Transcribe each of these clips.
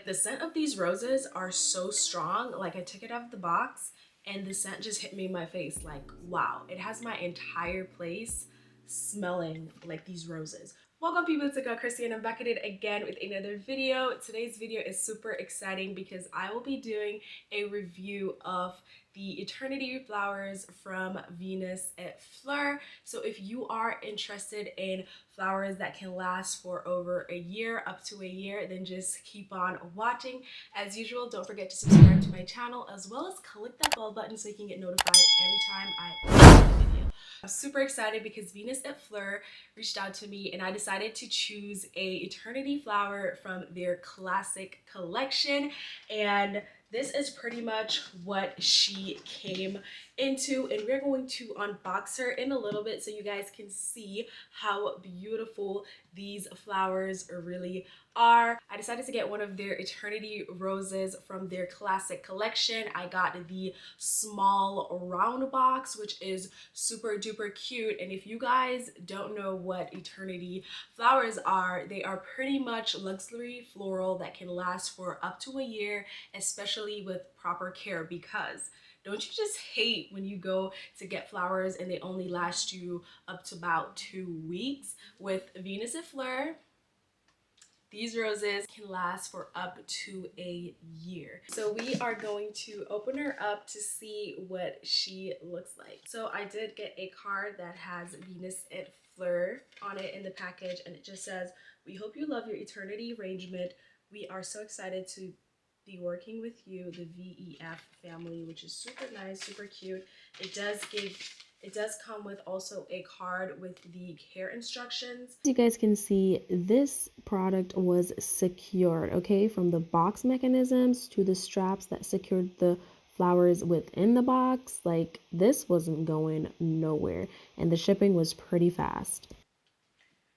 Like, the scent of these roses are so strong. Like, I took it out of the box and the scent just hit me in my face. Like, wow, it has my entire place smelling like these roses. Welcome people to Go Chrissy, and I'm back at it again with another video. Today's video is super exciting because I will be doing a review of the Eternity flowers from Venus et Fleur. So if you are interested in flowers that can last for over a year, up to a year, then just keep on watching. As usual, don't forget to subscribe to my channel as well as click that bell button so you can get notified every time I upload a video. I'm super excited because Venus et Fleur reached out to me and I decided to choose a Eternity flower from their classic collection, and this is pretty much what she came into, and we're going to unbox her in a little bit so you guys can see how beautiful these flowers really are. I decided to get one of their Eternity roses from their classic collection. I got the small round box, which is super duper cute, and if you guys don't know what Eternity flowers are, they are pretty much luxury floral that can last for up to a year, especially with proper care. Because don't you just hate when you go to get flowers and they only last you up to about 2 weeks? With Venus et Fleur, these roses can last for up to a year. So we are going to open her up to see what she looks like. So I did get a card that has Venus et Fleur on it in the package, and it just says, "We hope you love your Eternity arrangement. We are so excited to be working with you, the VEF family," which is super nice, super cute. It does come with also a card with the care instructions. As you guys can see, this product was secured, okay, from the box mechanisms to the straps that secured the flowers within the box. Like, this wasn't going nowhere, and the shipping was pretty fast.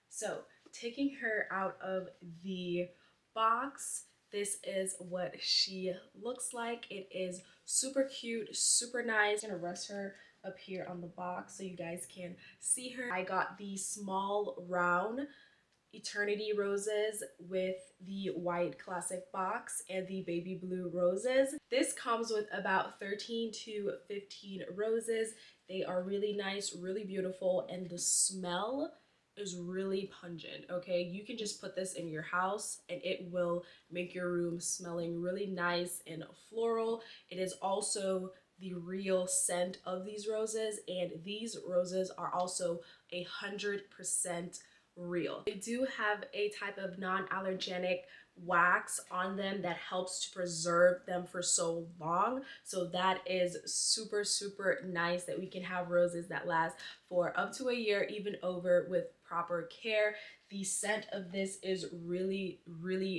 So taking her out of the box, this is what she looks like. It is super cute, super nice. I'm gonna rest her up here on the box so you guys can see her. I got the small round Eternity roses with the white classic box and the baby blue roses. This comes with about 13 to 15 roses. They are really nice, really beautiful, and the smell is really pungent. Okay, you can just put this in your house and it will make your room smelling really nice and floral. It is also the real scent of these roses, and these roses are also 100% real. They do have a type of non-allergenic wax on them that helps to preserve them for so long, so that is super nice that we can have roses that last for up to a year, even over, with proper care. The scent of this is really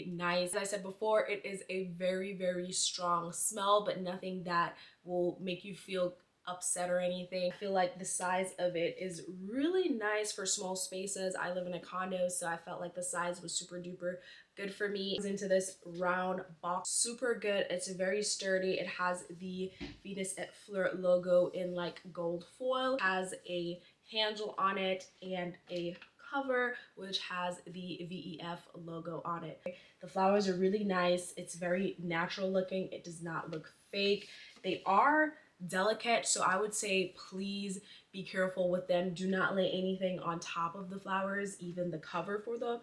nice. As I said before, it is a very strong smell, but nothing that will make you feel upset or anything. I feel like the size of it is really nice for small spaces. I live in a condo, so I felt like the size was super duper good for me. Into this round box, super good. It's very sturdy. It has the Venus et Fleur logo in like gold foil. It has a handle on it and a cover which has the VEF logo on it. The flowers are really nice. It's very natural looking. It does not look fake. They are delicate, so I would say please be careful with them. Do not lay anything on top of the flowers, even the cover for the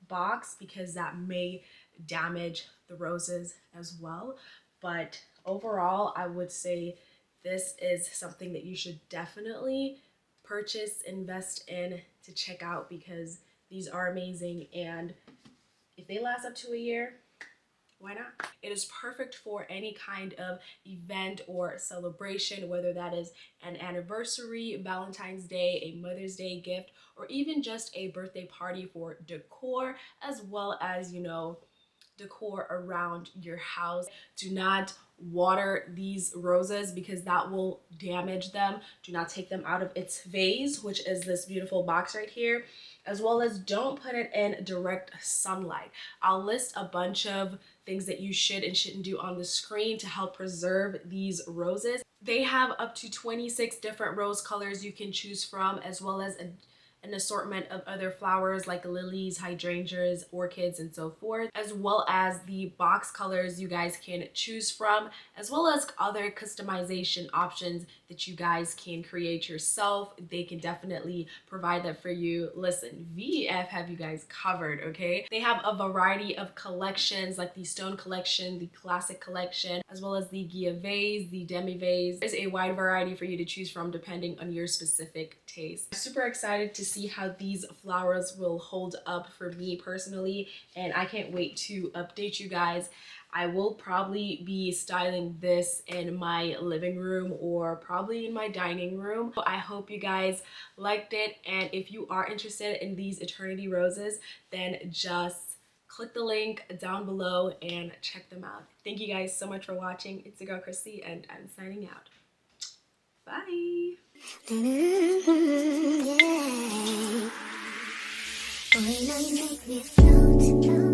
box, because that may damage the roses as well. But overall, I would say this is something that you should definitely purchase, invest in, to check out, because these are amazing, and if they last up to a year, why not? It is perfect for any kind of event or celebration, whether that is an anniversary, Valentine's Day, a Mother's Day gift, or even just a birthday party for decor, as well as, you know, decor around your house. Do not water these roses because that will damage them. Do not take them out of its vase, which is this beautiful box right here, as well as don't put it in direct sunlight. I'll list a bunch of things that you should and shouldn't do on the screen to help preserve these roses. They have up to 26 different rose colors you can choose from, as well as an assortment of other flowers like lilies, hydrangeas, orchids, and so forth, as well as the box colors you guys can choose from, as well as other customization options that you guys can create yourself. They can definitely provide that for you. Listen, VF have you guys covered, okay? They have a variety of collections like the stone collection, the classic collection, as well as the Gia vase, the demi vase. There's a wide variety for you to choose from depending on your specific taste. I'm super excited to see how these flowers will hold up for me personally, and I can't wait to update you guys. I will probably be styling this in my living room or probably in my dining room. I hope you guys liked it, and if you are interested in these Eternity roses, then just click the link down below and check them out. Thank you guys so much for watching. It's your girl Christy, and I'm signing out. Bye! Boy, now you make me float.